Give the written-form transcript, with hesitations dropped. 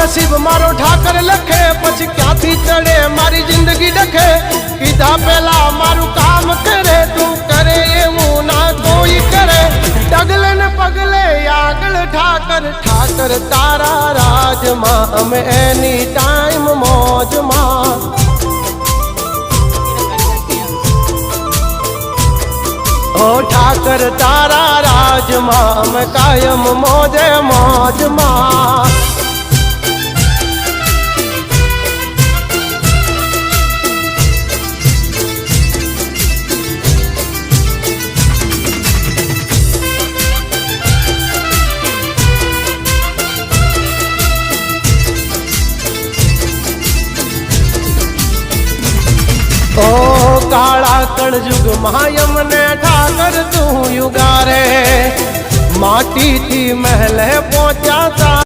नसीब मारो ठाकर लखे पछी क्यांथी चढ़े मारी जिंदगी डखे कीधा पेला मारू काम करे तू करे एवं ना कोई करे डगले न पगले आगल ठाकर ठाकर तारा राज मां हम एनी टाइम मौज मां ओ ठाकर तारा राज मां हम कायम मौजे मौज मां ओ काला कलयुग मायम ने ठाकर तू युगारे माटी थी महल पहुंचा